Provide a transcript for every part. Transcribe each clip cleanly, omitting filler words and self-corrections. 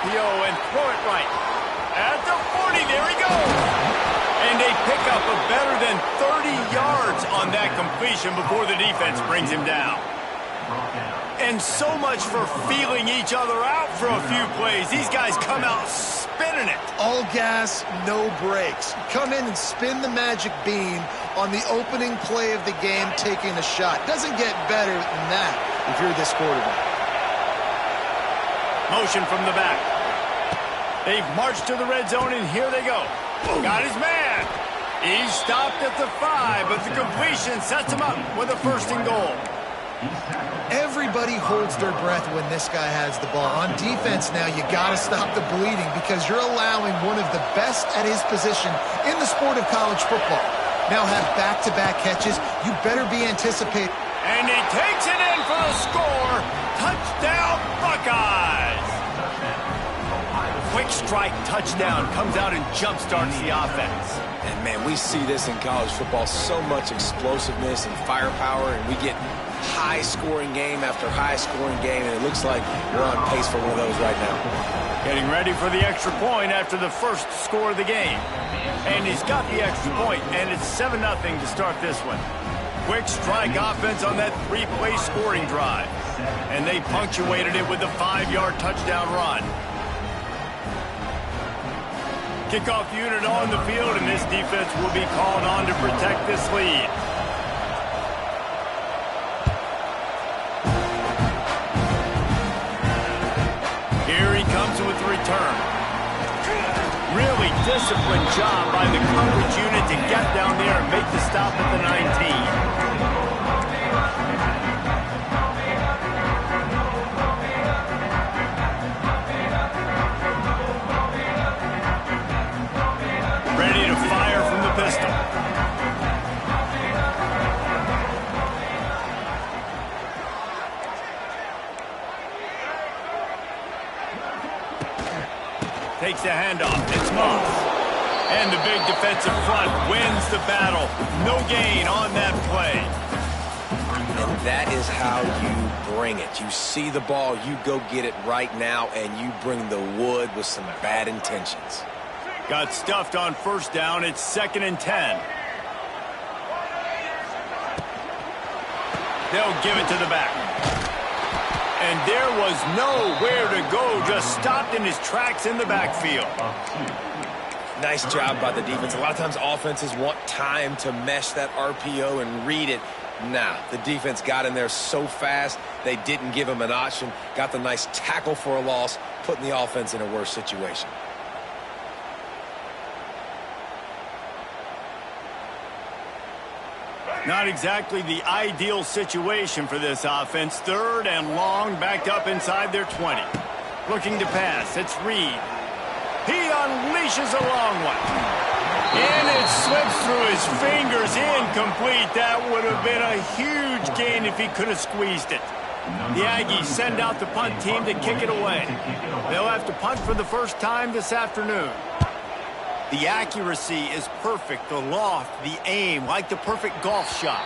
RPO and throw it right. At the 40, there he goes. And they pick up a better than 30 yards on that completion before the defense brings him down. And so much for feeling each other out for a few plays. These guys come out spinning it. All gas, no brakes. Come in and spin the magic bean on the opening play of the game, taking a shot. Doesn't get better than that if you're this quarterback. Motion from the back. They've marched to the red zone, and here they go. Got his man. He stopped at the 5, but the completion sets him up with a 1st and goal. Everybody holds their breath when this guy has the ball. On defense now, you got to stop the bleeding because you're allowing one of the best at his position in the sport of college football. Now have back-to-back catches. You better be anticipating. And he takes it in for the score. Touchdown, Buckeyes. Quick strike touchdown comes out and jump-starts the offense. And, man, we see this in college football, so much explosiveness and firepower, and we get high-scoring game after high-scoring game, and it looks like we're on pace for one of those right now. Getting ready for the extra point after the first score of the game. And he's got the extra point, and it's 7-0 to start this one. Quick strike offense on that 3-play scoring drive. And they punctuated it with a 5-yard touchdown run. Kickoff unit on the field, and this defense will be called on to protect this lead. Here he comes with the return. Really disciplined job by the coverage unit to get down there and make the stop at the 19. Ready to fire from the pistol. Takes the handoff. It's Moss. And the big defensive front wins the battle. No gain on that play. And that is how you bring it. You see the ball, you go get it right now, and you bring the wood with some bad intentions. Got stuffed on 1st down. It's 2nd and 10. They'll give it to the back. And there was nowhere to go. Just stopped in his tracks in the backfield. Nice job by the defense. A lot of times offenses want time to mesh that RPO and read it. Nah, the defense got in there so fast, they didn't give him an option. Got the nice tackle for a loss, putting the offense in a worse situation. Not exactly the ideal situation for this offense. 3rd and long, backed up inside their 20. Looking to pass. It's Reed. He unleashes a long one. And it slips through his fingers. Incomplete. That would have been a huge gain if he could have squeezed it. The Aggies send out the punt team to kick it away. They'll have to punt for the first time this afternoon. The accuracy is perfect, the loft, the aim, like the perfect golf shot.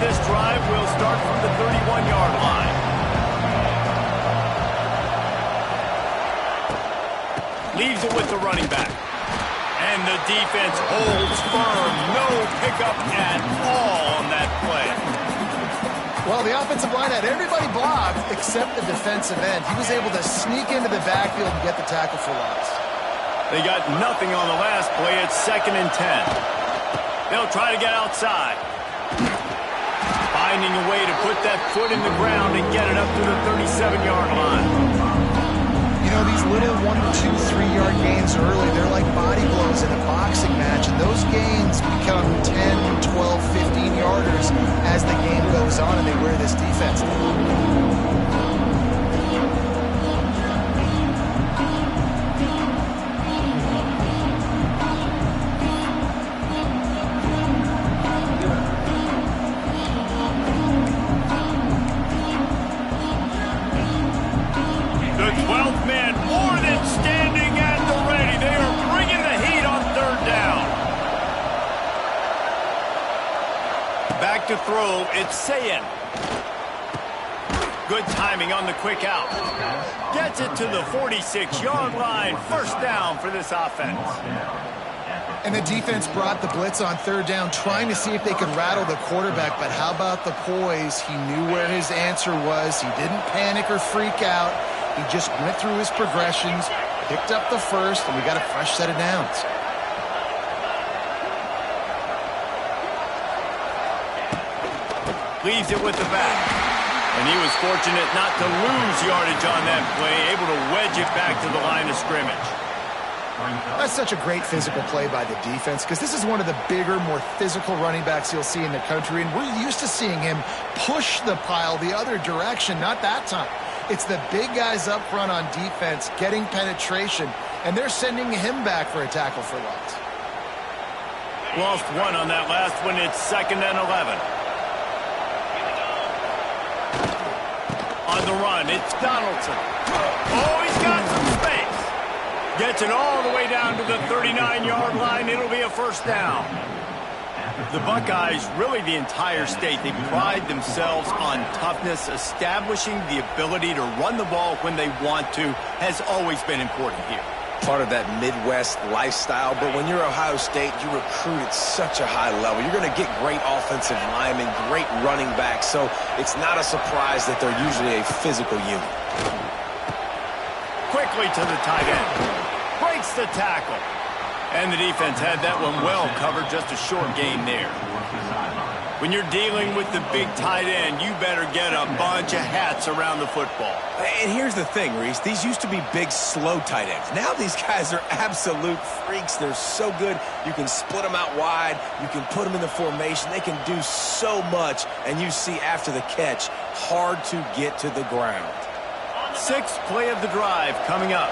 This drive will start from the 31-yard line. Leaves it with the running back. And the defense holds firm. No pickup at all on that play. Well, the offensive line had everybody blocked except the defensive end. He was able to sneak into the backfield and get the tackle for loss. They got nothing on the last play. It's 2nd and 10. They'll try to get outside. Finding a way to put that foot in the ground and get it up to the 37-yard line. You know, these little 1, 2, 3-yard gains early, they're like body blows in a boxing match, and those gains become 10, 12, 15-yarders as the game goes on and they wear this defense. Back to throw, it's Sayin. Good timing on the quick out. Gets it to the 46-yard line. First down for this offense. And the defense brought the blitz on third down, trying to see if they could rattle the quarterback. But how about the poise? He knew where his answer was. He didn't panic or freak out. He just went through his progressions, picked up the first, and we got a fresh set of downs. Leaves it with the back. And he was fortunate not to lose yardage on that play, able to wedge it back to the line of scrimmage. That's such a great physical play by the defense, because this is one of the bigger, more physical running backs you'll see in the country, and we're used to seeing him push the pile the other direction. Not that time. It's the big guys up front on defense getting penetration, and they're sending him back for a tackle for loss. Lost one on that last one. It's 2nd and 11. On the run, it's Donaldson. Oh, he's got some space. Gets it all the way down to the 39-yard line. It'll be a first down. The Buckeyes, really the entire state, they pride themselves on toughness. Establishing the ability to run the ball when they want to has always been important here. Part of that Midwest lifestyle, but when you're Ohio State, you recruit at such a high level. You're going to get great offensive linemen, great running backs, so it's not a surprise that they're usually a physical unit. Quickly to the tight end. Breaks the tackle. And the defense had that one well covered, just a short gain there. When you're dealing with the big tight end, you better get a bunch of hats around the football. And here's the thing, Reese. These used to be big, slow tight ends. Now these guys are absolute freaks. They're so good. You can split them out wide. You can put them in the formation. They can do so much. And you see after the catch, hard to get to the ground. 6th play of the drive coming up.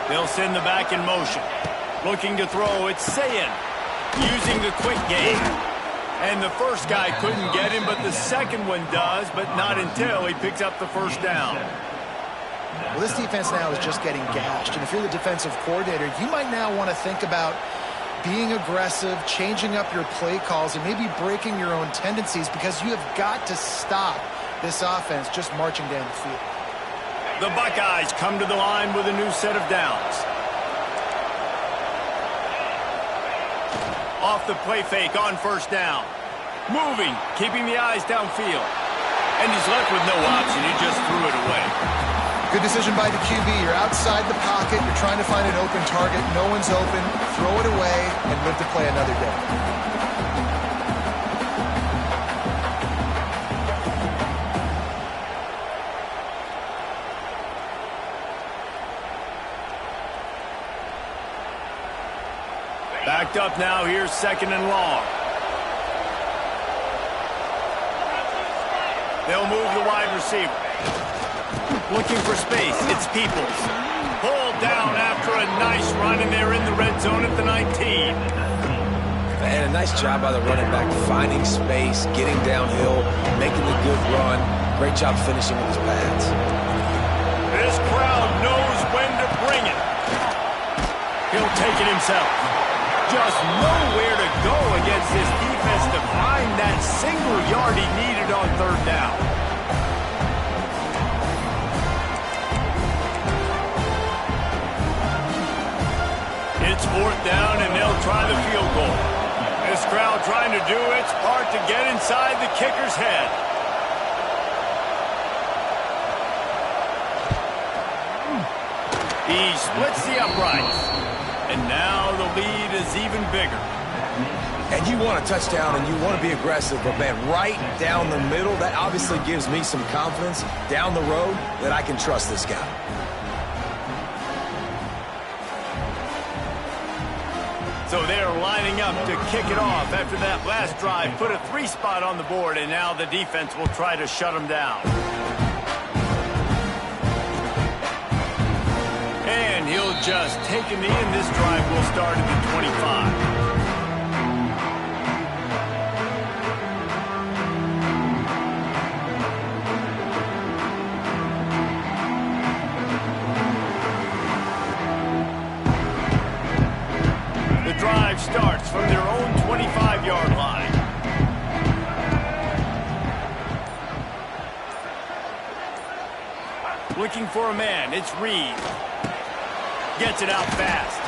They'll send the back in motion. Looking to throw, it's Sayin. Using the quick game. And the first guy couldn't get him, but the second one does, but not until he picks up the first down. Well, this defense now is just getting gashed. And if you're the defensive coordinator, you might now want to think about being aggressive, changing up your play calls, and maybe breaking your own tendencies, because you have got to stop this offense just marching down the field. The Buckeyes come to the line with a new set of downs. Off the play fake on first down. Moving, keeping the eyes downfield. And he's left with no option. He just threw it away. Good decision by the QB. You're outside the pocket. You're trying to find an open target. No one's open. Throw it away and live to play another day. Backed up now, here's 2nd and long. They'll move the wide receiver. Looking for space, it's Peoples. Pulled down after a nice run, and they're in the red zone at the 19. And a nice job by the running back, finding space, getting downhill, making a good run. Great job finishing with his pads. This crowd knows when to bring it. He'll take it himself. Just nowhere to go against this defense to find that single yard he needed on third down. It's 4th down, and they'll try the field goal. This crowd trying to do its part to get inside the kicker's head. He splits the uprights. And now the lead is even bigger. And you want a touchdown and you want to be aggressive, but man, right down the middle, that obviously gives me some confidence down the road that I can trust this guy. So they're lining up to kick it off after that last drive. Put a 3-spot on the board, and now the defense will try to shut them down. And he'll just take him in. This drive will start at the 25. starts from their own 25-yard line. Looking for a man. It's Reed. Gets it out fast.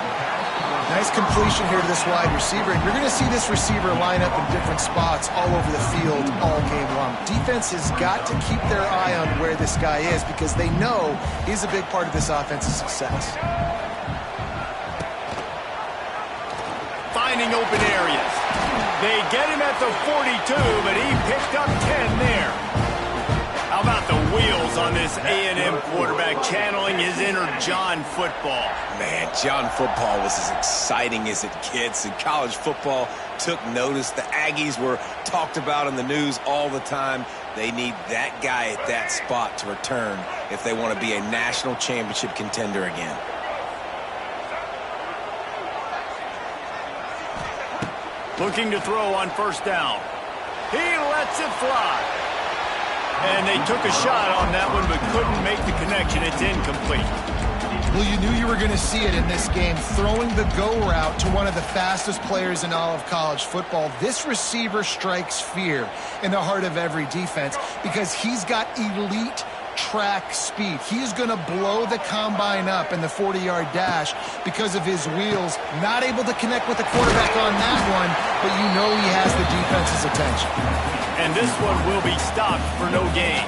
Nice completion here to this wide receiver. And you're going to see this receiver line up in different spots all over the field all game long. Defense has got to keep their eye on where this guy is because they know he's a big part of this offense's success. Finding open areas. They get him at the 42, but he picked up 10 there. How about the wheels on this A&M quarterback channeling his inner John Football? Man, John Football was as exciting as it gets, and college football took notice. The Aggies were talked about in the news all the time. They need that guy at that spot to return if they want to be a national championship contender again. Looking to throw on first down. He lets it fly. And they took a shot on that one, but couldn't make the connection. It's incomplete. Well, you knew you were going to see it in this game, throwing the go route to one of the fastest players in all of college football. This receiver strikes fear in the heart of every defense because he's got elite track speed. He's going to blow the combine up in the 40-yard dash because of his wheels. Not able to connect with the quarterback on that one, but you know he has the defense's attention. And this one will be stopped for no gain.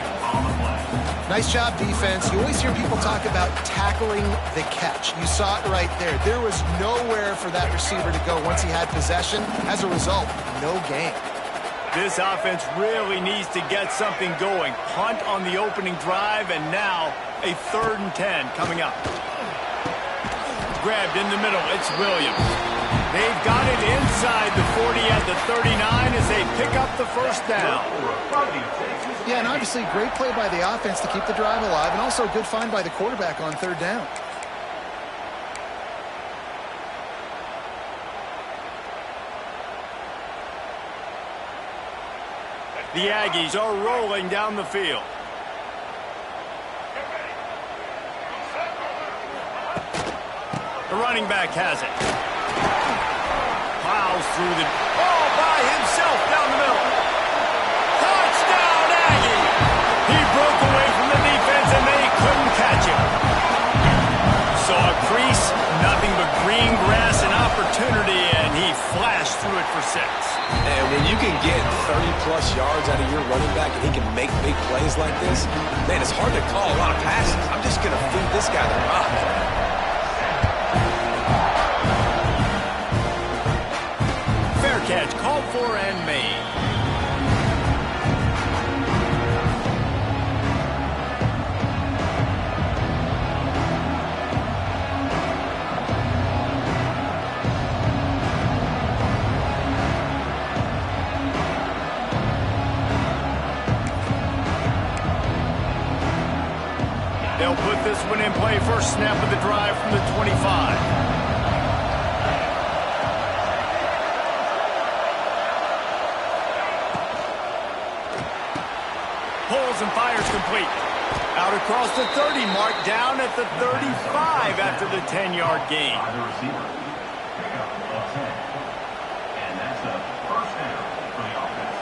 Nice job, defense. You always hear people talk about tackling the catch. You saw it right there. There was nowhere for that receiver to go once he had possession. As a result, no gain. This offense really needs to get something going. Punt on the opening drive, and now a 3rd and 10 coming up. Grabbed in the middle. It's Williams. They've got it inside the 40 at the 39 as they pick up the first down. Yeah, and obviously great play by the offense to keep the drive alive, and also a good find by the quarterback on 3rd down. The Aggies are rolling down the field. The running back has it. Plows through the ball by himself down the middle. Touchdown, Aggie! He broke away from the defense and they couldn't catch him. Saw a crease, nothing but green grass and opportunity, and he flashed through it for 6. And when you can get 30-plus yards out of your running back and he can make big plays like this, man, it's hard to call a lot of passes. I'm just going to feed this guy the rock. Fair catch, called for and made. They'll put this one in play. First snap of the drive from the 25. Pulls and fires complete. Out across the 30 mark, down at the 35 after the 10-yard gain. And that's a first down for the offense.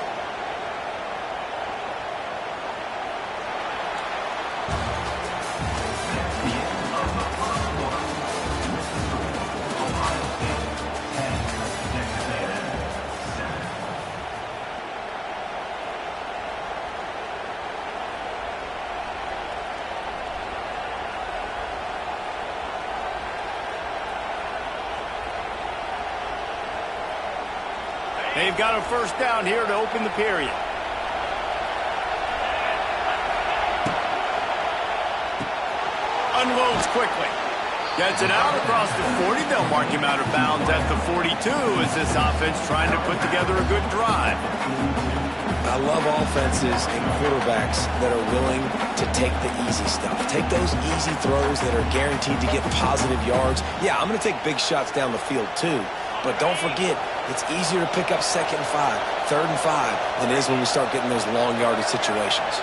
They've got a first down here to open the period. Unloads quickly. Gets it out across the 40. They'll mark him out of bounds at the 42 as this offense trying to put together a good drive. I love offenses and quarterbacks that are willing to take the easy stuff. Take those easy throws that are guaranteed to get positive yards. Yeah, I'm going to take big shots down the field too. But don't forget, it's easier to pick up 2nd and 5, 3rd and 5 than it is when we start getting those long yardage situations.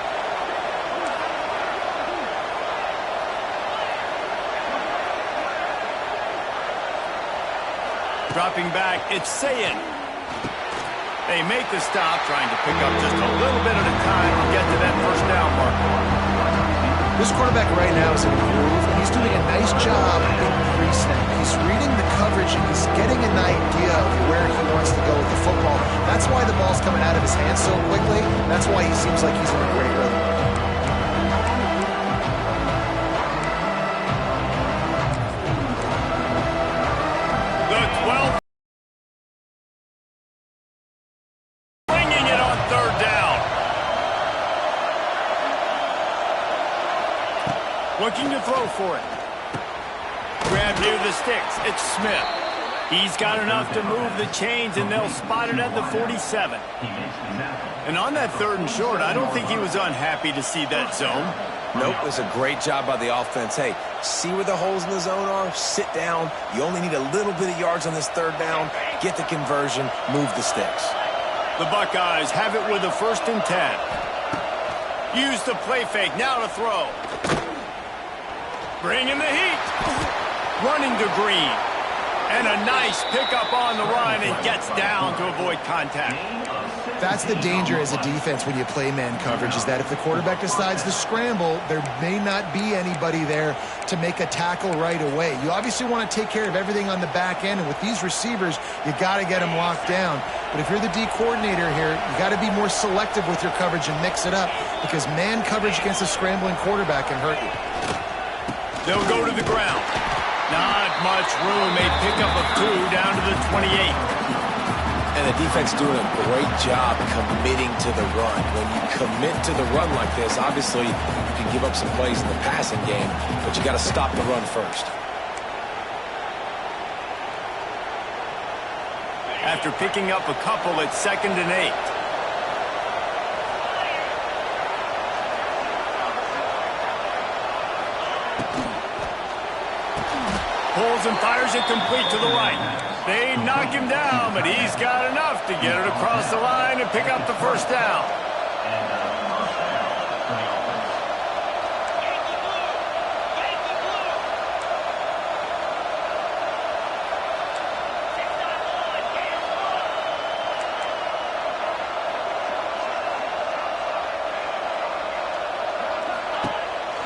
Dropping back, it's Sayin. They make the stop, trying to pick up just a little bit at a time to get to that first down marker. This quarterback right now is in a groove, and he's doing a nice job in pre-snap. He's reading the coverage, and he's getting an idea of where he wants to go with the football. That's why the ball's coming out of his hands so quickly. That's why he seems like he's in a great rhythm. The 12th. Bringing it on third down. Looking to throw for it. Grab near the sticks. It's Smith. He's got enough to move the chains, and they'll spot it at the 47. And on that 3rd and short, I don't think he was unhappy to see that zone. Nope, it was a great job by the offense. Hey, see where the holes in the zone are? Sit down. You only need a little bit of yards on this 3rd down. Get the conversion. Move the sticks. The Buckeyes have it with a 1st and 10. Use the play fake. Now to throw. Bringing the heat. Running to Green. And a nice pickup on the run and gets down to avoid contact. That's the danger as a defense when you play man coverage, is that if the quarterback decides to scramble, there may not be anybody there to make a tackle right away. You obviously want to take care of everything on the back end, and with these receivers, you got to get them locked down. But if you're the D coordinator here, you got to be more selective with your coverage and mix it up, because man coverage against a scrambling quarterback can hurt you. They'll go to the ground. Not much room. A pickup of 2 down to the 28. And the defense doing a great job committing to the run. When you commit to the run like this, obviously you can give up some plays in the passing game, but you got to stop the run first. After picking up a couple, it's 2nd and 8. Pulls and fires it complete to the right. They knock him down, but he's got enough to get it across the line and pick up the 1st down.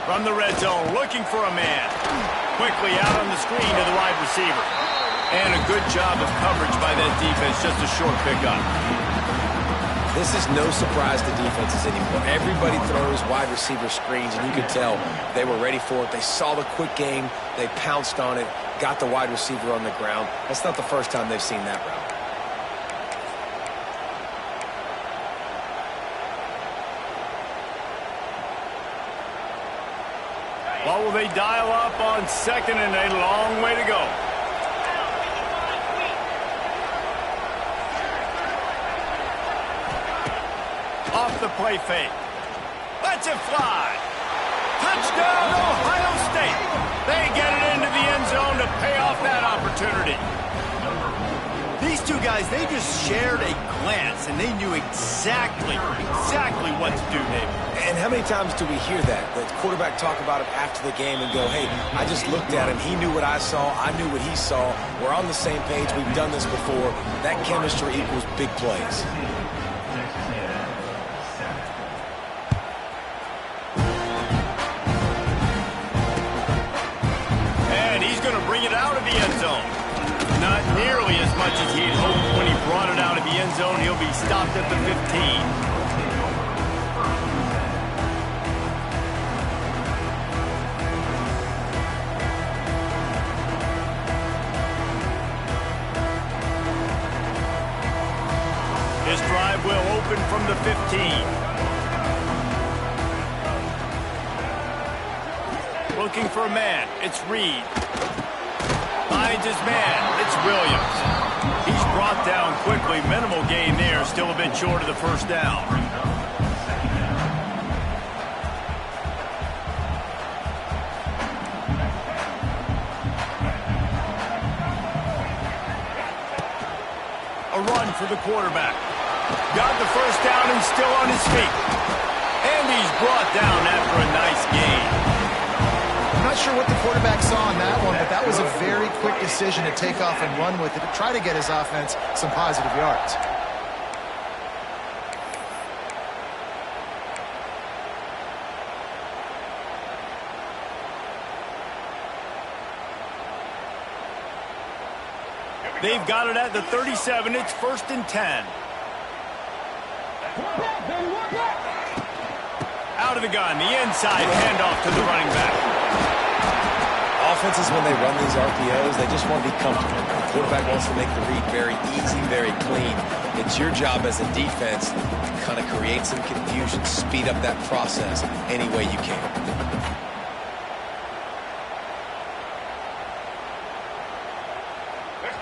From the red zone, looking for a man. Quickly out on the screen to the wide receiver. And a good job of coverage by that defense, just a short pickup. This is no surprise to defenses anymore. Everybody throws wide receiver screens, and you could tell they were ready for it. They saw the quick game. They pounced on it, got the wide receiver on the ground. That's not the first time they've seen that route. What will they dial up on 2nd and a long way to go? Off the play fake. Lets it fly. Touchdown, Ohio State. They get it into the end zone to pay off that opportunity. These two guys, they just shared a glance, and they knew exactly what to do, David. And how many times do we hear that? The quarterback talk about it after the game and go, hey, I just looked at him. He knew what I saw. I knew what he saw. We're on the same page. We've done this before. That chemistry equals big plays. And he's going to bring it out of the end zone. Not nearly as much as he had hoped when he brought it out of the end zone. He'll be stopped at the 15. His drive will open from the 15. Looking for a man. It's Reed. Finds his man. It's Williams. He's brought down quickly. Minimal gain there. Still a bit short of the 1st down. A run for the quarterback. Got the 1st down and still on his feet. And he's brought down after a nice gain. I'm not sure what the quarterback saw on that one, but that was a very quick decision to take off and run with it to try to get his offense some positive yards. They've got it at the 37. It's 1st and 10. Out of the gun, the inside handoff to the running back. Offenses, when they run these RPOs, they just want to be comfortable. The quarterback wants to make the read very easy, very clean. It's your job as a defense to kind of create some confusion, speed up that process any way you can.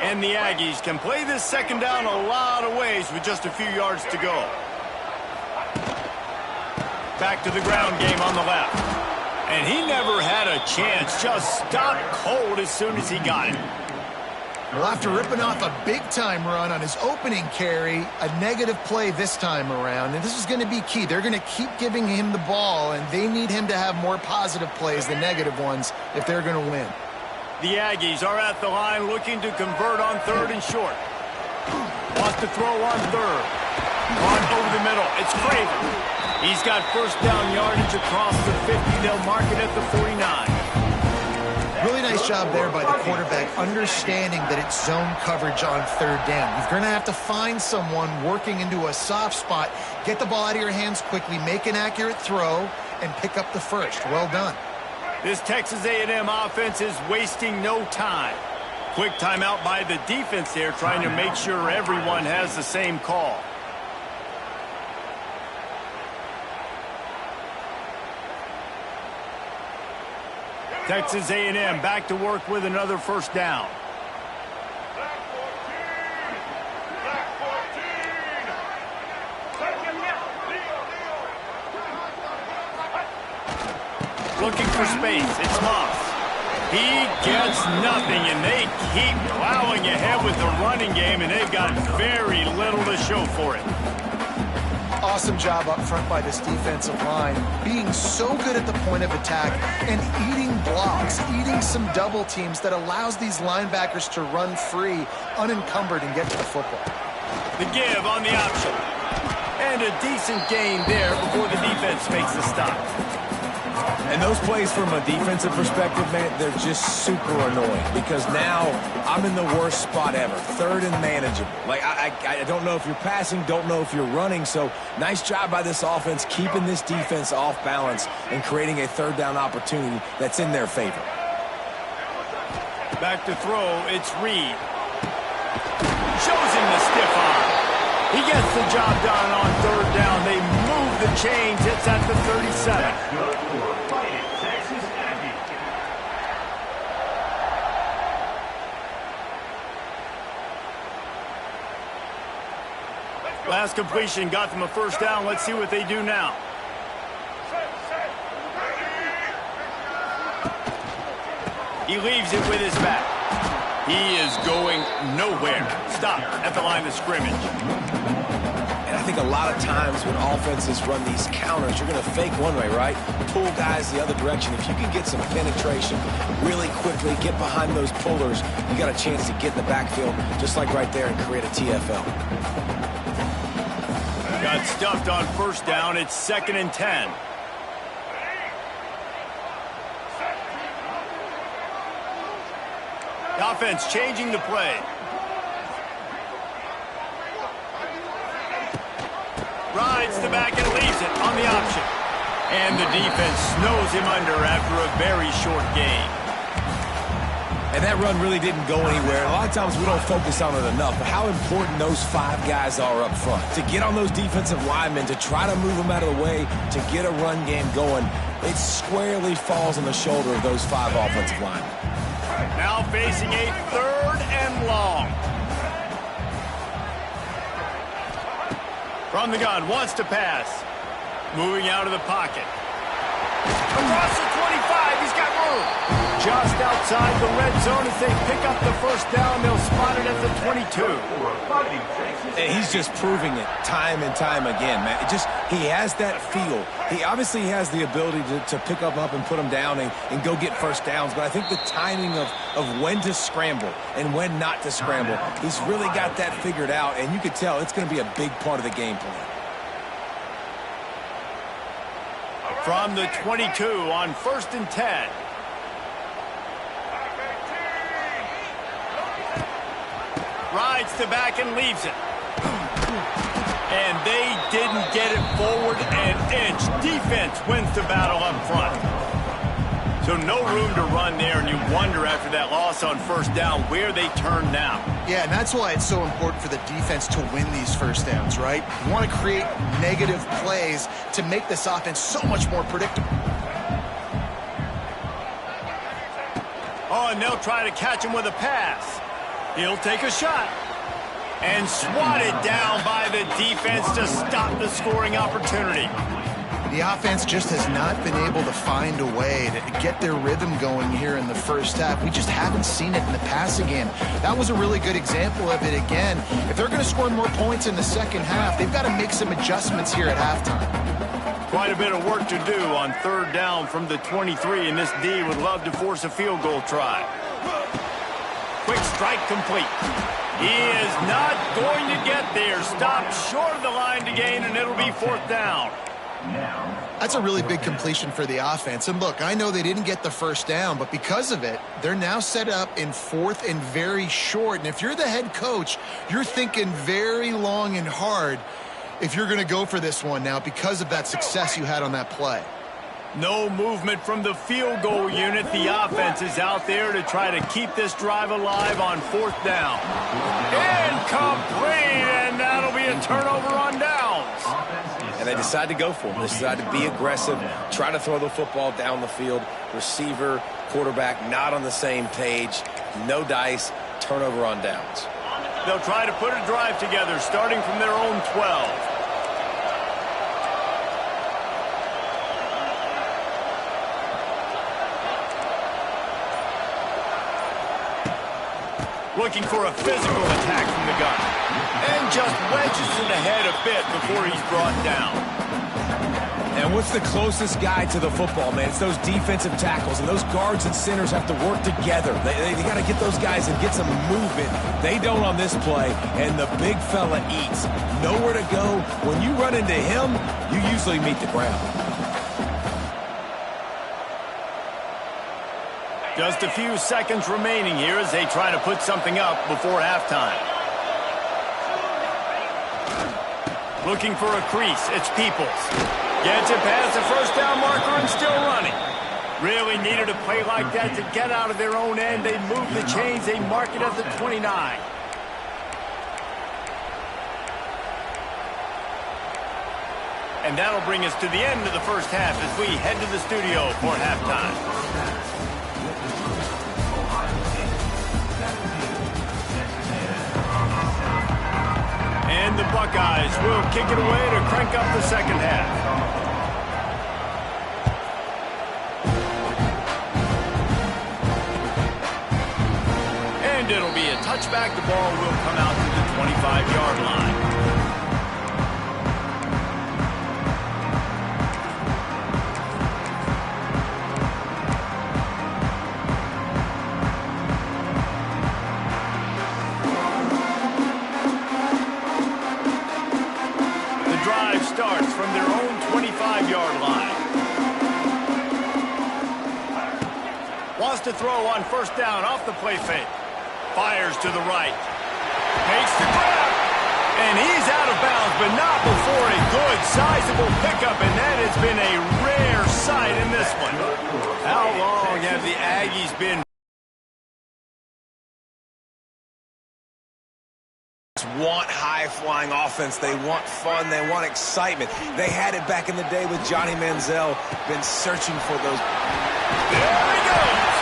And the Aggies can play this second down a lot of ways with just a few yards to go. Back to the ground game on the left. And he never had a chance. Just stopped cold as soon as he got it. Well, after ripping off a big-time run on his opening carry, a negative play this time around. And this is going to be key. They're going to keep giving him the ball, and they need him to have more positive plays than negative ones if they're going to win. The Aggies are at the line looking to convert on 3rd and short. Wants to throw on 3rd. On over the middle. It's Craven. He's got first down yardage across the 50. They'll mark it at the 49. Really nice job there by the quarterback, understanding that it's zone coverage on 3rd down. You're going to have to find someone working into a soft spot, get the ball out of your hands quickly, make an accurate throw, and pick up the first. Well done. This Texas A&M offense is wasting no time. Quick timeout by the defense there, trying to make sure everyone has the same call. Texas A&M back to work with another first down. Looking for space. It's Moss. He gets nothing, and they keep plowing ahead with the running game, and they've got very little to show for it. Awesome job up front by this defensive line, being so good at the point of attack and eating blocks, eating some double teams that allows these linebackers to run free, unencumbered, and get to the football. The give on the option. And a decent gain there before the defense makes the stop. And those plays from a defensive perspective, man, they're just super annoying because now I'm in the worst spot ever, 3rd and manageable. Like, I don't know if you're passing, don't know if you're running, so nice job by this offense keeping this defense off balance and creating a 3rd down opportunity that's in their favor. Back to throw, it's Reed. Shows him the stiff arm. He gets the job done on 3rd down. They move the chains. It's at the 37. Last completion got them a first down. Let's see what they do now. He leaves it with his back. He is going nowhere. Stop at the line of scrimmage. And I think a lot of times when offenses run these counters, you're going to fake one way, right? Pull guys the other direction. If you can get some penetration really quickly, get behind those pullers, you got a chance to get in the backfield, just like right there, and create a TFL. Got stuffed on first down. It's 2nd and 10. The offense changing the play. Rides the back and leaves it on the option. And the defense snows him under after a very short gain. And that run really didn't go anywhere. A lot of times we don't focus on it enough, but how important those 5 guys are up front. To get on those defensive linemen, to try to move them out of the way, to get a run game going, it squarely falls on the shoulder of those 5 offensive linemen. Now facing a 3rd and long. From the gun, wants to pass. Moving out of the pocket. Across the 25, he's got room. Just outside the red zone as they pick up the first down. They'll spot it at the 22. And he's just proving it time and time again, man. He has that feel. He obviously has the ability to pick up and put them down and go get first downs. But I think the timing of when to scramble and when not to scramble, he's really got that figured out. And you can tell it's going to be a big part of the game plan. From the 22 on 1st and 10. Rides the back and leaves it. And they didn't get it forward an inch. Defense wins the battle up front. So no room to run there, and you wonder after that loss on 1st down where they turn now. Yeah, and that's why it's so important for the defense to win these first downs, right? You want to create negative plays to make this offense so much more predictable. Oh, and they'll try to catch him with a pass. He'll take a shot. And swatted down by the defense to stop the scoring opportunity. The offense just has not been able to find a way to get their rhythm going here in the first half. We just haven't seen it in the passing game. That was a really good example of it again. If they're going to score more points in the second half, they've got to make some adjustments here at halftime. Quite a bit of work to do on 3rd down from the 23, and this D would love to force a field goal try. Quick strike complete. He is not going to get there. Stopped short of the line to gain, and it'll be 4th down. That's a really big completion for the offense. And look, I know they didn't get the first down, but because of it, they're now set up in 4th and very short. And if you're the head coach, you're thinking very long and hard if you're going to go for this one now because of that success you had on that play. No movement from the field goal unit. The offense is out there to try to keep this drive alive on 4th down. Incomplete, and that'll be a turnover on downs. And they decide to go for it. They decide to be aggressive, try to throw the football down the field. Receiver, quarterback, not on the same page. No dice, turnover on downs. They'll try to put a drive together, starting from their own 12. Looking for a physical attack from the gun. And just wedges it ahead a bit before he's brought down. And what's the closest guy to the football, man? It's those defensive tackles, and those guards and centers have to work together. They got to get those guys and get some movement. They don't on this play, and the big fella eats. Nowhere to go. When you run into him, you usually meet the ground. Just a few seconds remaining here as they try to put something up before halftime. Looking for a crease, it's Peoples. Gets it past the 1st down marker and still running. Really needed a play like that to get out of their own end. They move the chains, they mark it at the 29. And that'll bring us to the end of the first half as we head to the studio for halftime. And the Buckeyes will kick it away to crank up the second half. And it'll be a touchback. The ball will come out to the 25-yard line. Starts from their own 25-yard line. Wants to throw on 1st down off the play fake. Fires to the right. Makes the grab. And he's out of bounds, but not before a good, sizable pickup, and that has been a rare sight in this one. How long have the Aggies been want high-flying offense. They want fun. They want excitement. They had it back in the day with Johnny Manziel. Been searching for those. There he goes.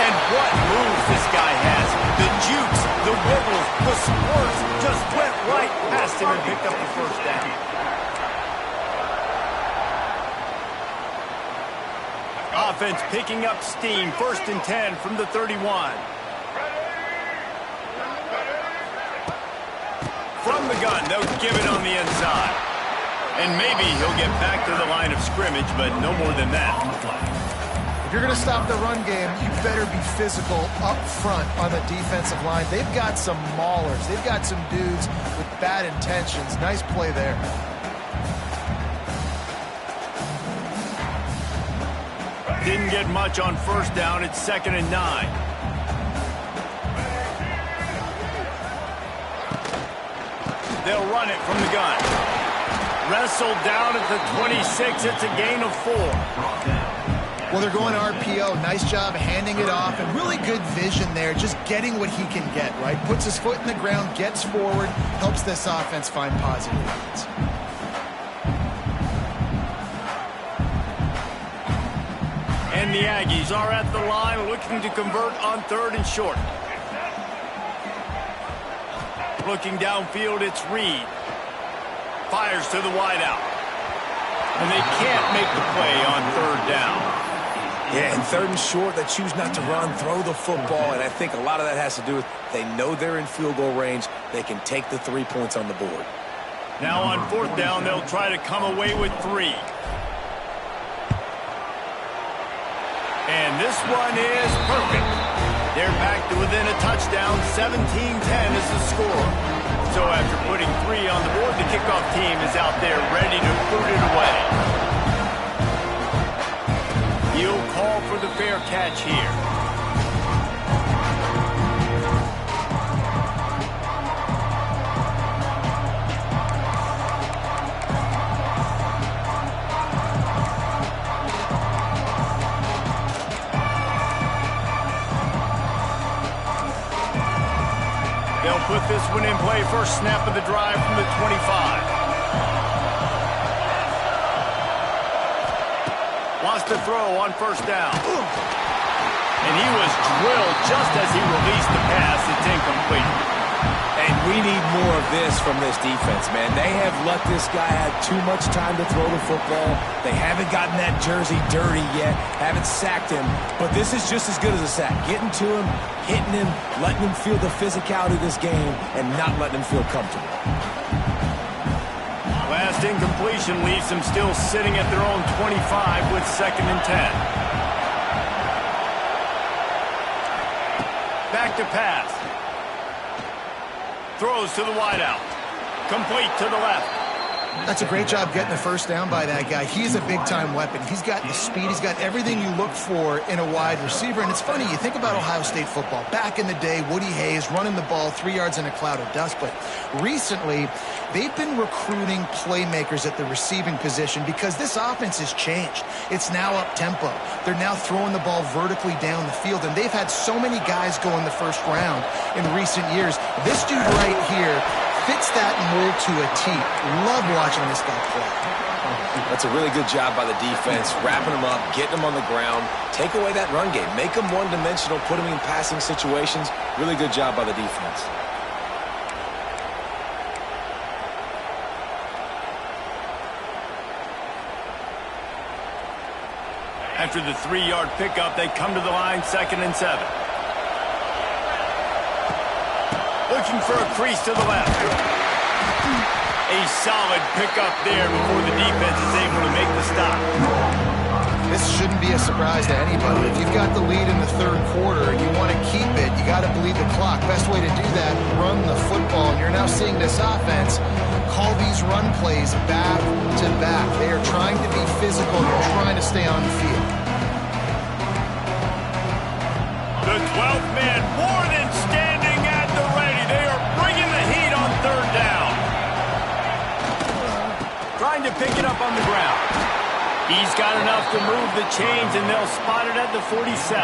And what moves this guy has. The jukes, the wibbles, the squirts just went right past him and picked up the 1st down. Offense picking up steam. 1st and 10 from the 31. From the gun. They'll give it on the inside. And maybe he'll get back to the line of scrimmage, but no more than that. If you're going to stop the run game, you better be physical up front on the defensive line. They've got some maulers. They've got some dudes with bad intentions. Nice play there. Didn't get much on first down. It's 2nd and 9. They'll run it from the gun. Wrestled down at the 26. It's a gain of 4. Well, they're going RPO. Nice job handing it off, and really good vision there, just getting what he can get, right? Puts his foot in the ground, gets forward, helps this offense find positive yards. And the Aggies are at the line looking to convert on 3rd and short. Looking downfield, it's Reed. Fires to the wideout. And they can't make the play on 3rd down. Yeah, and 3rd and short, they choose not to run, throw the football, and I think a lot of that has to do with they know they're in field goal range. They can take the 3 points on the board. Now on 4th down, they'll try to come away with 3. And this one is perfect. They're back to within a touchdown. 17-10 is the score. So after putting 3 on the board, the kickoff team is out there ready to boot it away. He'll call for the fair catch here. They'll put this one in play. First snap of the drive from the 25. Wants to throw on 1st down. And he was drilled just as he released the pass. It's incomplete. And we need more of this from this defense, man. They have let this guy have too much time to throw the football. They haven't gotten that jersey dirty yet, haven't sacked him. But this is just as good as a sack. Getting to him, hitting him, letting him feel the physicality of this game, and not letting him feel comfortable. Last incompletion leaves them still sitting at their own 25 with 2nd and 10. Back to pass. Throws to the wideout. Complete to the left. That's a great job getting the 1st down by that guy. He's a big-time weapon. He's got the speed. He's got everything you look for in a wide receiver. And it's funny, you think about Ohio State football. Back in the day, Woody Hayes running the ball 3 yards in a cloud of dust. But recently, they've been recruiting playmakers at the receiving position because this offense has changed. It's now up-tempo. They're now throwing the ball vertically down the field. And they've had so many guys go in the 1st round in recent years. This dude right here fits that mold to a T. Love watching this guy play. That's a really good job by the defense, wrapping them up, getting them on the ground, take away that run game, make them one-dimensional, put them in passing situations. Really good job by the defense. After the 3-yard pickup, they come to the line 2nd and 7. Looking for a crease to the left. A solid pickup there before the defense is able to make the stop. This shouldn't be a surprise to anybody. If you've got the lead in the 3rd quarter and you want to keep it, you got to bleed the clock. Best way to do that, run the football. And you're now seeing this offense call these run plays back to back. They are trying to be physical. They're trying to stay on the field. The 12th man more than standing at the ready. They are bringing the heat on 3rd down. Trying to pick it up on the ground. He's got enough to move the chains, and they'll spot it at the 47.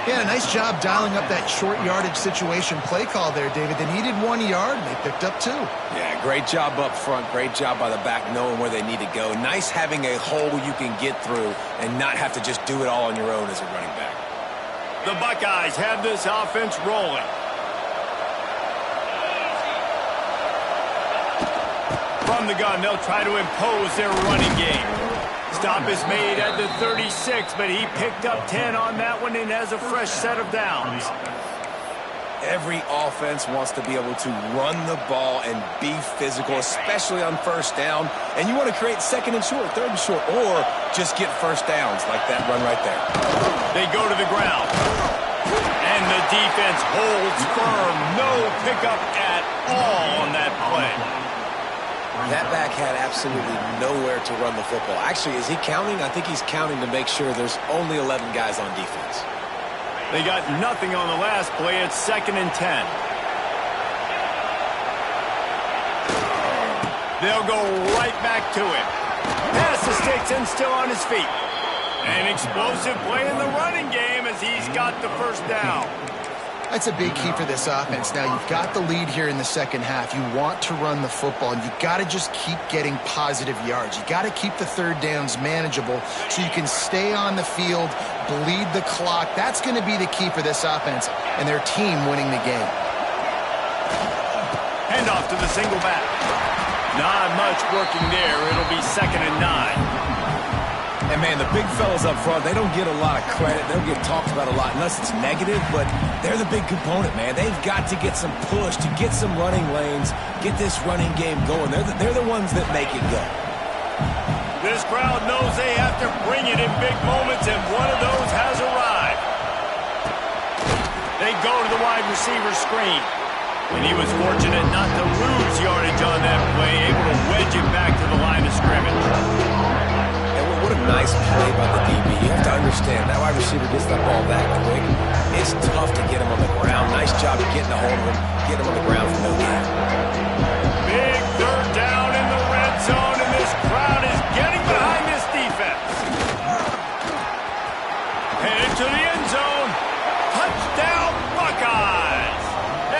Yeah, nice job dialing up that short yardage situation play call there, David. They needed 1 yard, and they picked up 2. Yeah, great job up front. Great job by the back knowing where they need to go. Nice having a hole you can get through and not have to just do it all on your own as a running back. The Buckeyes have this offense rolling. From the gun, they'll try to impose their running game. Stop is made at the 36, but he picked up 10 on that one and has a fresh set of downs. Every offense wants to be able to run the ball and be physical, especially on first down. And you want to create second and short, third and short, or just get first downs like that run right there. They go to the ground. And the defense holds firm. No pickup at all on that play. That back had absolutely nowhere to run the football. Actually, is he counting? I think he's counting to make sure there's only 11 guys on defense. They got nothing on the last play. It's 2nd and 10. They'll go right back to him. Pass the sticks and still on his feet. An explosive play in the running game as he's got the first down. That's a big key for this offense. Now, you've got the lead here in the second half. You want to run the football, and you got to just keep getting positive yards. You got to keep the third downs manageable so you can stay on the field, bleed the clock. That's going to be the key for this offense and their team winning the game. Hand off to the single back. Not much working there. It'll be 2nd and 9. And, man, the big fellas up front, they don't get a lot of credit. They don't get talked about a lot unless it's negative, but they're the big component, man. They've got to get some push, to get some running lanes, get this running game going. They're the ones that make it go. This crowd knows they have to bring it in big moments, and one of those has arrived. They go to the wide receiver screen. And he was fortunate not to lose yardage on that play, able to wedge it back to the line of scrimmage. What a nice play by the DB. You have to understand, that wide receiver gets that ball that quick. It's tough to get him on the ground. Nice job of getting a hold of him, get him on the ground for no gain. Big third down in the red zone, and this crowd is getting behind this defense. Headed to the end zone. Touchdown, Buckeyes!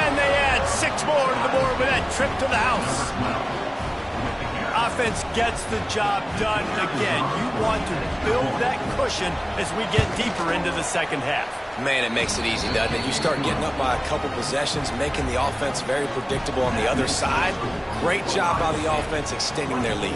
And they add 6 more to the board with that trip to the house. Offense gets the job done. Again, you want to build that cushion as we get deeper into the second half. Man, it makes it easy, doesn't it? You start getting up by a couple possessions, making the offense very predictable on the other side. Great job by the offense extending their lead.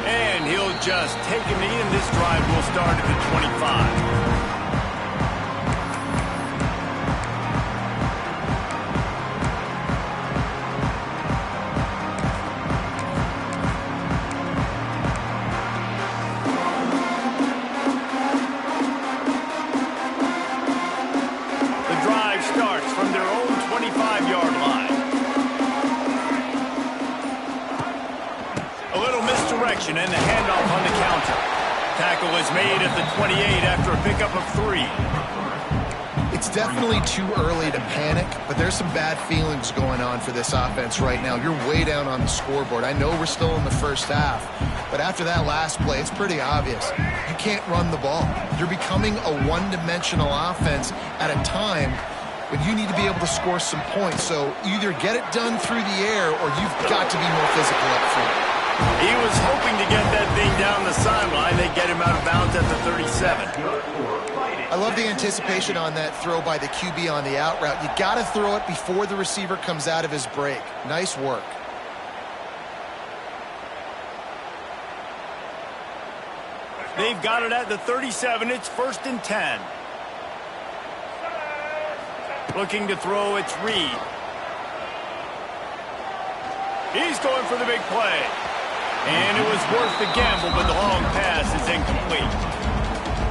And he'll just take a knee, and this drive will start at the 25. And the handoff on the counter. Tackle is made at the 28 after a pickup of 3. It's definitely too early to panic, but there's some bad feelings going on for this offense right now. You're way down on the scoreboard. I know we're still in the first half, but after that last play, it's pretty obvious. You can't run the ball. You're becoming a one-dimensional offense at a time when you need to be able to score some points. So either get it done through the air or you've got to be more physical up front. He was hoping to get that thing down the sideline. They get him out of bounds at the 37. I love the anticipation on that throw by the QB on the out route. You got to throw it before the receiver comes out of his break. Nice work. They've got it at the 37. It's 1st and 10. Looking to throw, it's Reed. He's going for the big play. And it was worth the gamble, but the long pass is incomplete.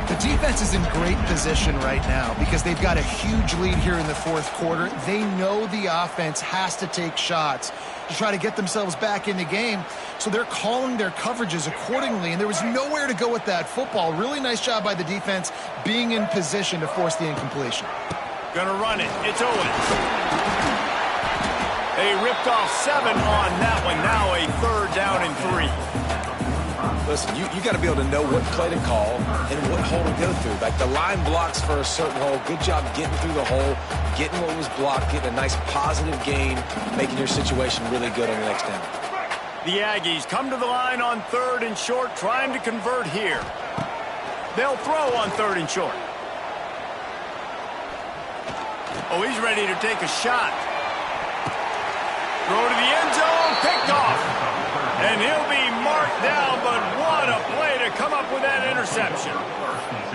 The defense is in great position right now because they've got a huge lead here in the fourth quarter. They know the offense has to take shots to try to get themselves back in the game, so they're calling their coverages accordingly, and there was nowhere to go with that football. Really nice job by the defense being in position to force the incompletion. Gonna run it. It's Owens. They ripped off 7 on that one. Now a 3rd down and 3. Listen, you got to be able to know what play to call and what hole to go through. Like the line blocks for a certain hole. Good job getting through the hole, getting what was blocked, getting a nice positive gain, making your situation really good on the next down. The Aggies come to the line on 3rd and short, trying to convert here. They'll throw on 3rd and short. Oh, he's ready to take a shot. Throw to the end zone, picked off. And he'll be marked down, but what a play to interception.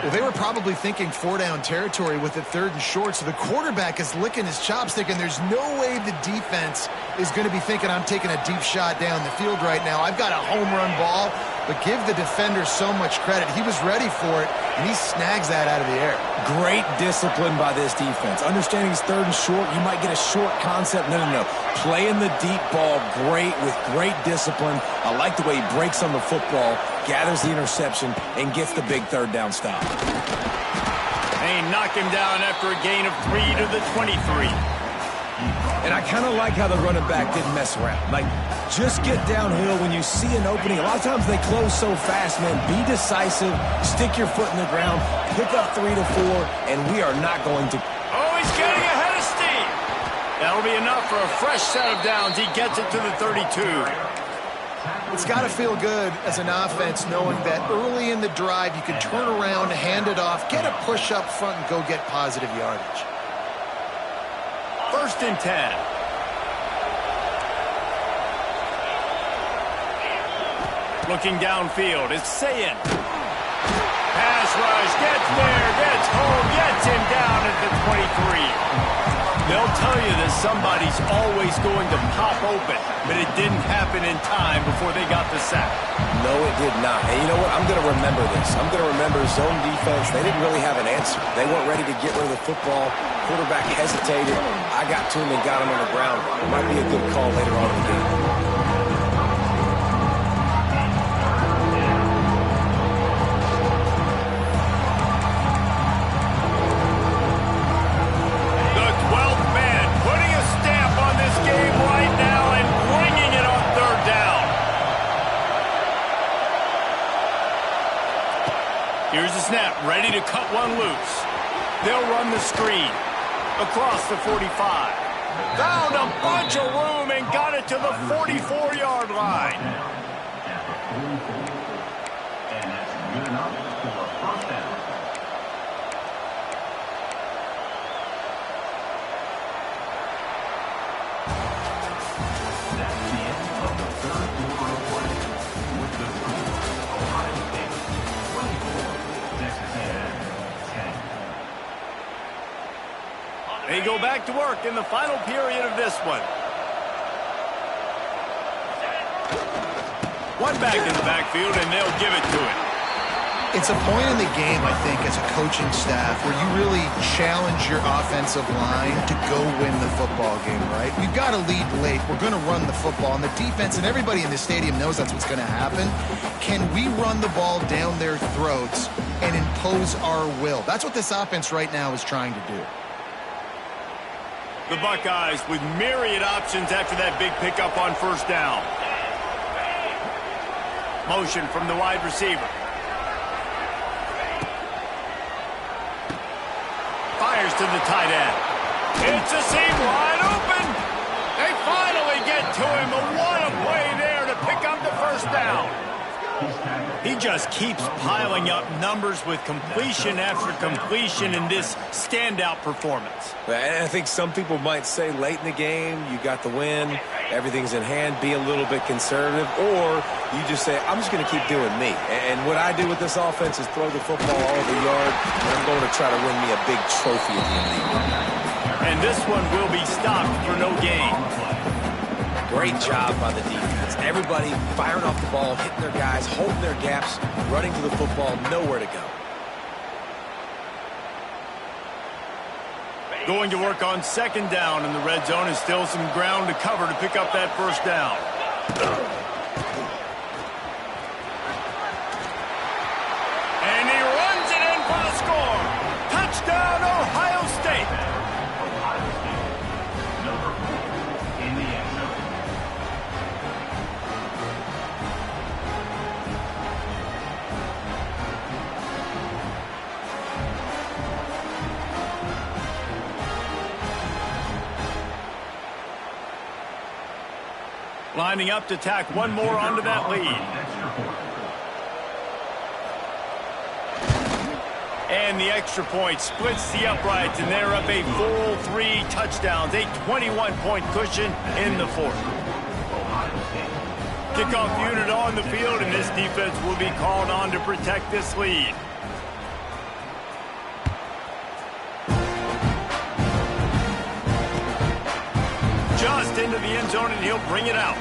Well, they were probably thinking 4-down territory with it 3rd and short, so the quarterback is licking his chops thinking there's no way the defense is going to be thinking I'm taking a deep shot down the field right now. I've got a home run ball, but give the defender so much credit. He was ready for it, and he snags that out of the air. Great discipline by this defense. Understanding it's 3rd and short, you might get a short concept. No. Playing the deep ball great with great discipline. I like the way he breaks on the football, gathers the interception, and gets the big 3rd down stop. They knock him down after a gain of 3 to the 23. And I kind of like how the running back didn't mess around. Like, just get downhill when you see an opening. A lot of times they close so fast, man. Be decisive, stick your foot in the ground, pick up 3 to 4, and we are not going to... Oh, he's getting ahead of steam. That'll be enough for a fresh set of downs. He gets it to the 32. It's got to feel good as an offense knowing that early in the drive you can turn around, hand it off, get a push up front, and go get positive yardage. 1st and 10. Looking downfield, it's Sayin. Pass rush, gets there, gets home, gets him down at the 23. They'll tell you that somebody's always going to pop open, but it didn't happen in time before they got the sack. No, it did not. And you know what? I'm going to remember this. I'm going to remember zone defense. They didn't really have an answer. They weren't ready to get rid of the football. Quarterback hesitated. I got to him and got him on the ground. It might be a good call later on in the game. Here's the snap, ready to cut one loose. They'll run the screen across the 45. Found a bunch of room and got it to the 44-yard line. And that's good enough for a 1st down. That's the end of the 3rd quarter of play. With the score, Ohio State 24, Texas A&M 10. They go back to work in the final period of this one. One back in the backfield, and they'll give it to him. It's a point in the game, I think, as a coaching staff where you really challenge your offensive line to go win the football game, right? We've got to lead late. We're going to run the football, and the defense and everybody in the stadium knows that's what's going to happen. Can we run the ball down their throats and impose our will? That's what this offense right now is trying to do. The Buckeyes with myriad options after that big pickup on 1st down. Motion from the wide receiver. Fires to the tight end. It's a seam wide open. They finally get to him. But what a play there to pick up the 1st down. He just keeps piling up numbers with completion after completion in this standout performance. And I think some people might say late in the game, you got the win, everything's in hand, be a little bit conservative, or you just say, I'm just going to keep doing me. And what I do with this offense is throw the football all over the yard, and I'm going to try to win me a big trophy at the end of the year. And this one will be stopped for no gain. Great job by the defense. Everybody firing off the ball, hitting their guys, holding their gaps, running to the football, nowhere to go. Going to work on 2nd down in the red zone, and still some ground to cover to pick up that 1st down. And he runs it in for the score. Touchdown, Ohio State. Ohio State, number 4 in the end zone. Lining up to tack one more onto that lead. And the extra point splits the uprights, and they're up a full 3 touchdowns, a 21-point cushion in the 4th. Kickoff unit on the field, and this defense will be called on to protect this lead. Just into the end zone, and he'll bring it out.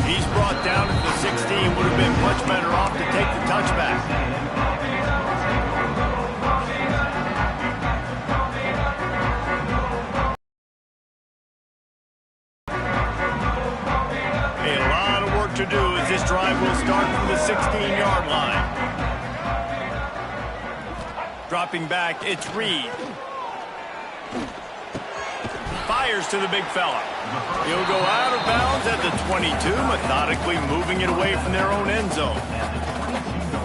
He's brought down at the 16. Would have been much better off to take the touchback. A lot of work to do as this drive will start from the 16-yard line. Dropping back, it's Reed. Fires to the big fella. He'll go out of bounds at the 22, methodically moving it away from their own end zone.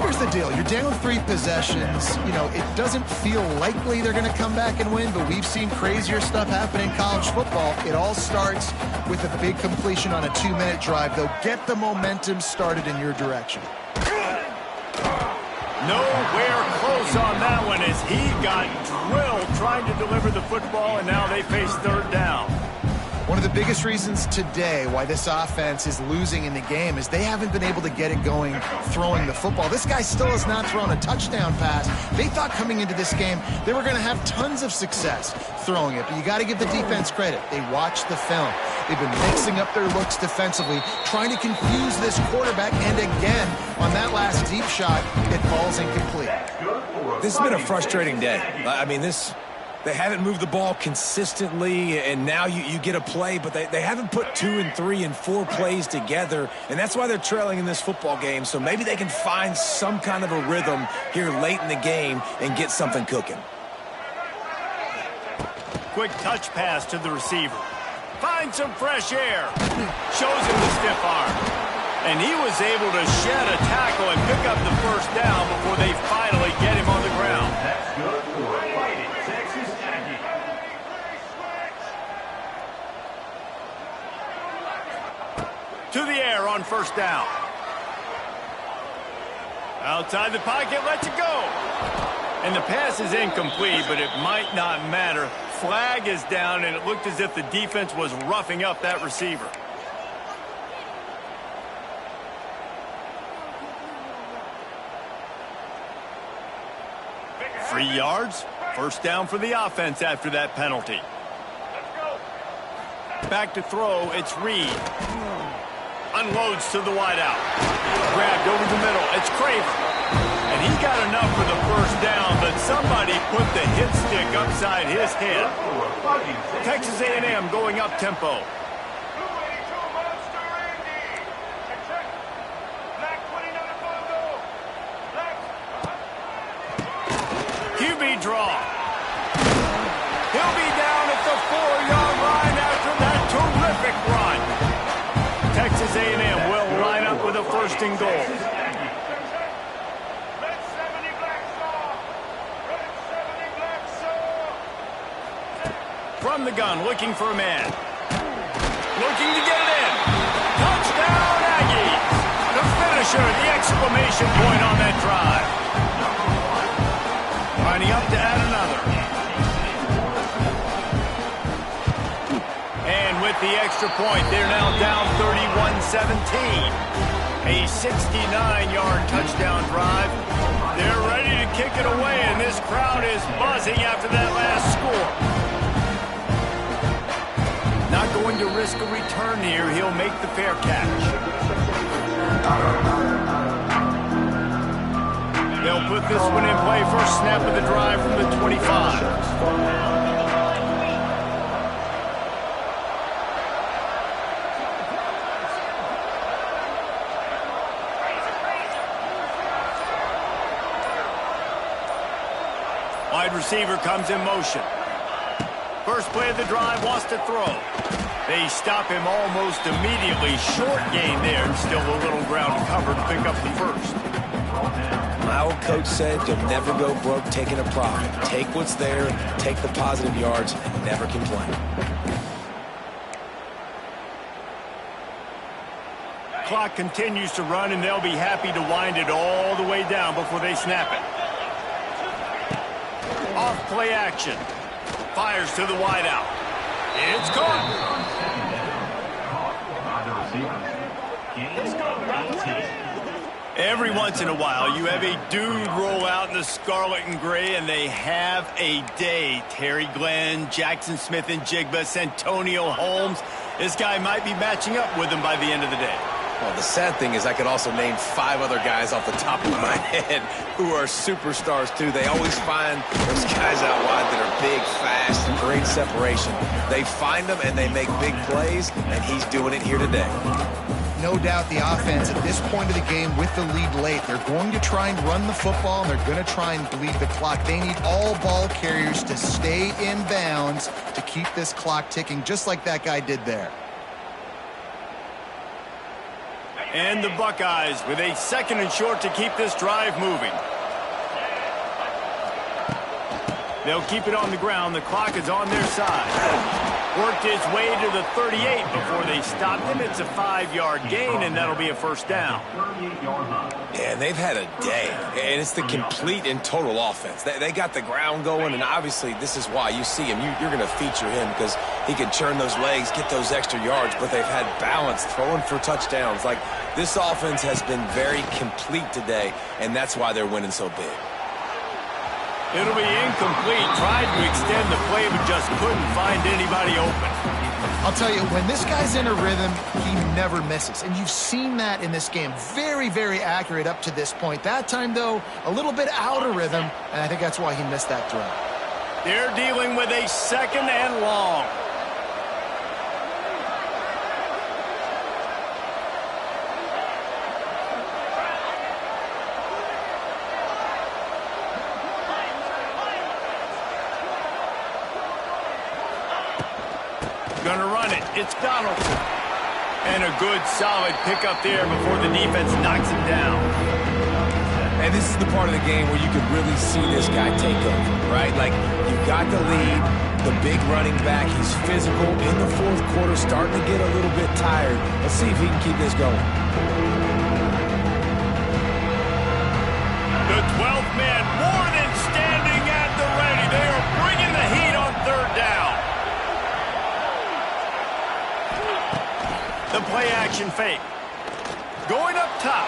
Here's the deal. You're down 3 possessions. You know, it doesn't feel likely they're going to come back and win, but we've seen crazier stuff happen in college football. It all starts with a big completion on a 2-minute drive. They'll get the momentum started in your direction. Nowhere close on that one as he got drilled trying to deliver the football, and now they face 3rd down. One of the biggest reasons today why this offense is losing in the game is they haven't been able to get it going throwing the football. This guy still has not thrown a touchdown pass. They thought coming into this game they were going to have tons of success throwing it, but you got to give the defense credit. They watched the film. They've been mixing up their looks defensively, trying to confuse this quarterback, and again, on that last deep shot, it falls incomplete. This has been a frustrating day. I mean, they haven't moved the ball consistently, and now you get a play, but they haven't put 2 and 3 and 4 plays together, and that's why they're trailing in this football game. So maybe they can find some kind of a rhythm here late in the game and get something cooking. Quick touch pass to the receiver. Finds some fresh air. Shows him the stiff arm. And he was able to shed a tackle and pick up the 1st down before they finally get him on the ground. That's good for Fighting Texas Aggies. To the air on 1st down. Outside the pocket, lets it go. And the pass is incomplete, but it might not matter. Flag is down, and it looked as if the defense was roughing up that receiver. Three yards. 1st down for the offense after that penalty. Back to throw, it's Reed. Unloads to the wideout. Grabbed over the middle, it's Craver. And he got enough for the 1st down, but somebody put the hit stick upside his head. Texas A&M going up tempo. QB draw. He'll be down at the 4-yard line after that terrific run. Texas A&M will line up with a 1st and goal. From the gun, looking for a man. Looking to get it in. Touchdown, Aggies. The finisher, the exclamation point on that drive. Lining up to add another. And with the extra point, they're now down 31-17. A 69-yard touchdown drive. They're ready to kick it away, and this crowd is buzzing after that last score. Not going to risk a return here. He'll make the fair catch. They'll put this one in play. 1st snap of the drive from the 25. Wide receiver comes in motion. 1st play of the drive, wants to throw. They stop him almost immediately. Short gain there, and still a little ground cover to pick up the 1st. My old coach said you'll never go broke taking a profit. Take what's there, take the positive yards, and never complain. Clock continues to run, and they'll be happy to wind it all the way down before they snap it. Off play action. Fires to the wideout. It's caught. Gain 18. Every once in a while, you have a dude roll out in the scarlet and gray, and they have a day. Terry Glenn, Jackson Smith and Jigba, Santonio Holmes. This guy might be matching up with him by the end of the day. Well, the sad thing is I could also name 5 other guys off the top of my head who are superstars, too. They always find those guys out wide that are big, fast, great separation. They find them, and they make big plays, and he's doing it here today. No doubt the offense at this point of the game with the lead late, they're going to try and run the football, and they're going to try and bleed the clock. They need all ball carriers to stay in bounds to keep this clock ticking, just like that guy did there. And the Buckeyes with a 2nd and short to keep this drive moving. They'll keep it on the ground. The clock is on their side. Worked his way to the 38 before they stopped him. It's a 5-yard gain, and that'll be a first down. Yeah, and they've had a day, and it's the complete and total offense. They got the ground going, and obviously this is why you see him. You're going to feature him because he can churn those legs, get those extra yards, but they've had balance, throwing for touchdowns. Like, this offense has been very complete today, and that's why they're winning so big. It'll be incomplete. Tried to extend the play, but just couldn't find anybody open. I'll tell you, when this guy's in a rhythm, he never misses. And you've seen that in this game. Very, very accurate up to this point. That time, though, a little bit out of rhythm, and I think that's why he missed that throw. They're dealing with a 2nd and long. Gonna run it. It's Donaldson. And a good, solid pickup there before the defense knocks him down. And this is the part of the game where you can really see this guy take over, right? Like, you've got the lead, the big running back. He's physical in the 4th quarter, starting to get a little bit tired. Let's see if he can keep this going. The 12th man more than standing at the ready. They are bringing the heat on 3rd down. The play-action fake. Going up top.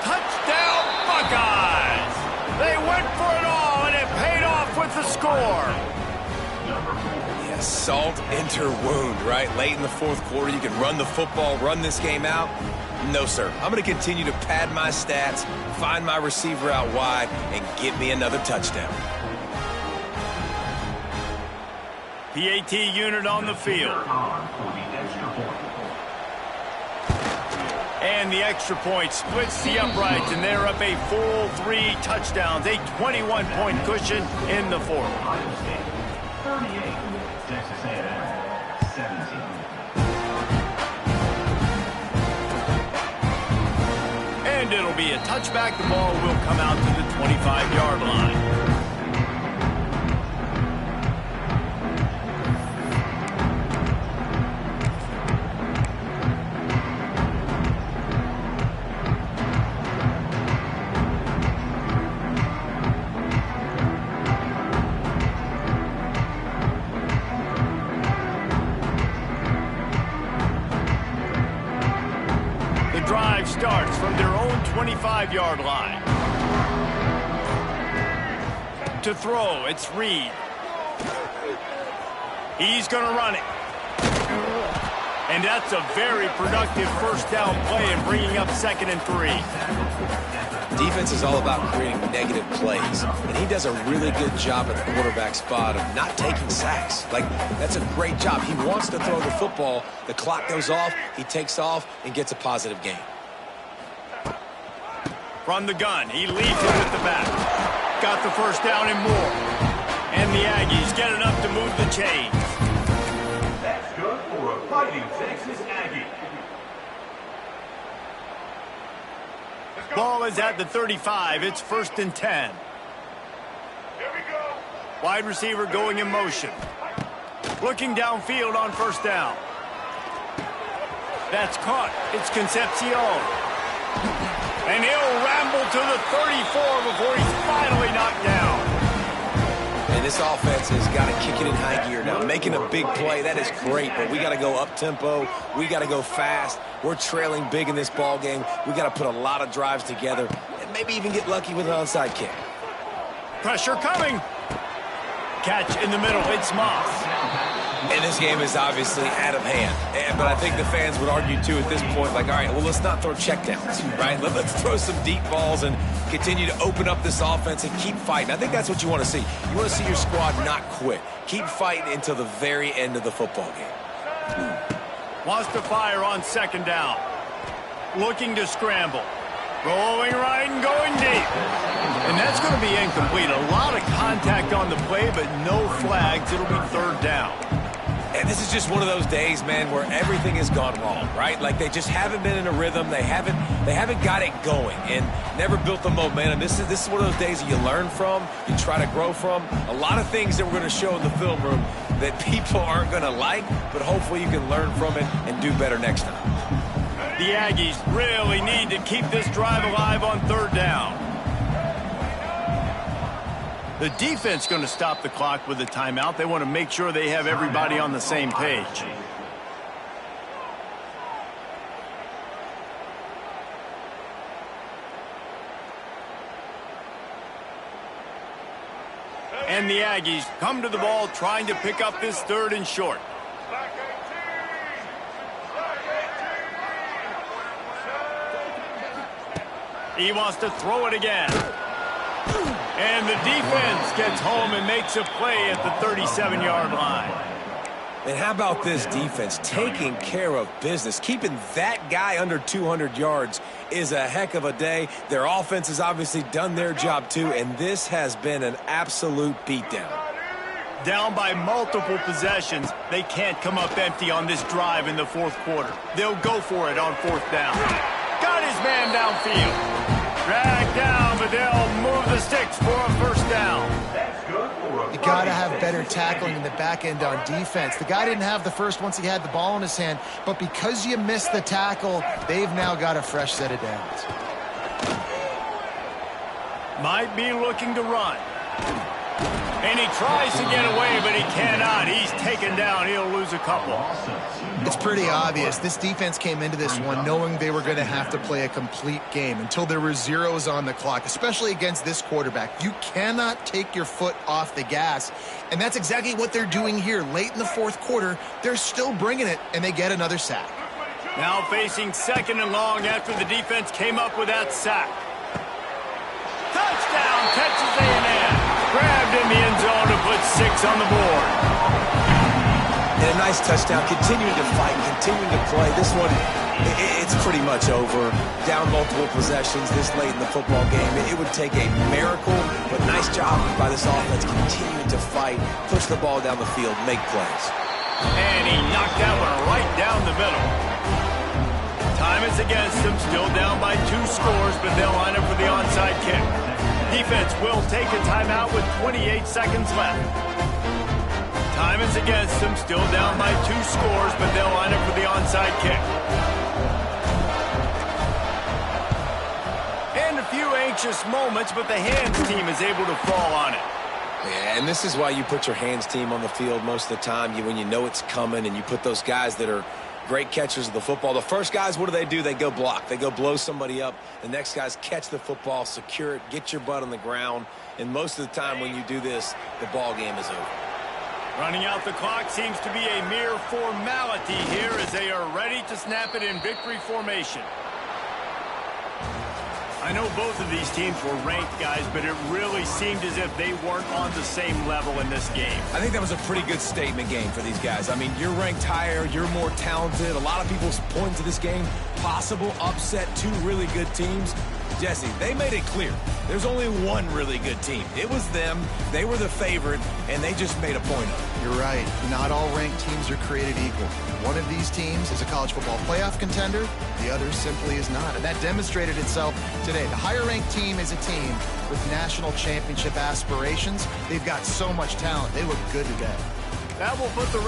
Touchdown, Buckeyes! They went for it all, and it paid off with the score. Yeah, salt enter wound, right? Late in the 4th quarter, you can run the football, run this game out. No, sir. I'm going to continue to pad my stats, find my receiver out wide, and get me another touchdown. PAT unit on the field. And the extra point splits the uprights, and they're up a full 3 touchdowns, a 21-point cushion in the 4th. 38, Texas A&M 17. And it'll be a touchback. The ball will come out to the 25-yard line. Drive starts from their own 25-yard line. To throw, it's Reed. He's going to run it. And that's a very productive first down play and bringing up 2nd and 3. Defense is all about creating negative plays, and he does a really good job at the quarterback spot of not taking sacks. Like, that's a great job. He wants to throw the football. The clock goes off. He takes off and gets a positive gain. From the gun, he leads it with the back. Got the first down and more. And the Aggies get enough to move the chains. That's good for a Fighting Texas Aggie. Ball is at the 35. It's 1st and 10. Here we go. Wide receiver going in motion. Looking downfield on 1st down. That's caught. It's Concepcion. And he'll ramble to the 34 before he's finally knocked down. And This offense has got to kick it in high gear now. Making a big play, that is great, but we got to go up-tempo. We got to go fast. We're trailing big in this ball game. We got to put a lot of drives together and maybe even get lucky with an onside kick. Pressure coming. Catch in the middle. It's Moss. And this game is obviously out of hand. But I think the fans would argue, too, at this point, like, all right, well, let's not throw checkdowns, right? Let's throw some deep balls and continue to open up this offense and keep fighting. I think that's what you want to see. You want to see your squad not quit. Keep fighting until the very end of the football game. Wants to fire on second down. Looking to scramble. Going right and going deep. And that's going to be incomplete. A lot of contact on the play, but no flags. It'll be third down. And this is just one of those days, man, where everything has gone wrong, right? Like they just haven't been in a rhythm. They haven't got it going and never built the momentum. This is one of those days that you learn from, you try to grow from. A lot of things that we're going to show in the film room that people aren't going to like, but hopefully you can learn from it and do better next time. The Aggies really need to keep this drive alive on third down. The defense going to stop the clock with a timeout. They want to make sure they have everybody on the same page. And the Aggies come to the ball trying to pick up this third and short. He wants to throw it again. And the defense gets home and makes a play at the 37-yard line. And how about this defense taking care of business? Keeping that guy under 200 yards is a heck of a day. Their offense has obviously done their job too, and this has been an absolute beatdown. Down by multiple possessions, they can't come up empty on this drive in the fourth quarter. They'll go for it on fourth down. Got his man downfield. Dragged down, but they'll move the sticks for a first down. You got to have better tackling in the back end on defense. The guy didn't have the first once he had the ball in his hand, but because you missed the tackle, they've now got a fresh set of downs. Might be looking to run. And he tries to get away, but he cannot. He's taken down. He'll lose a couple. It's pretty obvious. This defense came into this one knowing they were going to have to play a complete game until there were zeros on the clock, especially against this quarterback. You cannot take your foot off the gas, and that's exactly what they're doing here. Late in the fourth quarter, they're still bringing it, and they get another sack. Now facing second and long after the defense came up with that sack. Touchdown, Texas A&M. Grabbed in the end zone to put 6 on the board. And a nice touchdown, continuing to fight, continuing to play. This one, it's pretty much over. Down multiple possessions this late in the football game. It would take a miracle, but nice job by this offense continuing to fight, push the ball down the field, make plays. And he knocked that one right down the middle. Time is against them, still down by 2 scores, but they'll line up for the onside kick. Defense will take a timeout with 28 seconds left. Time is against them, still down by 2 scores, but they'll line up for the onside kick. And a few anxious moments, but the hands team is able to fall on it. Yeah, and this is why you put your hands team on the field most of the time. When you know it's coming, and you put those guys that are great catchers of the football. The first guys, what do? They go block. They go blow somebody up. The next guys catch the football, secure it, get your butt on the ground. And most of the time when you do this, the ball game is over. Running out the clock seems to be a mere formality here as they are ready to snap it in victory formation. I know both of these teams were ranked, guys, but it really seemed as if they weren't on the same level in this game. I think that was a pretty good statement game for these guys. I mean, you're ranked higher, you're more talented. A lot of people point to this game, possible upset, 2 really good teams. Jesse, they made it clear. There's only one really good team. It was them. They were the favorite, and they just made a point of it. You're right. Not all ranked teams are created equal. One of these teams is a college football playoff contender. The other simply is not. And that demonstrated itself today. The higher-ranked team is a team with national championship aspirations. They've got so much talent. They look good today. That will put the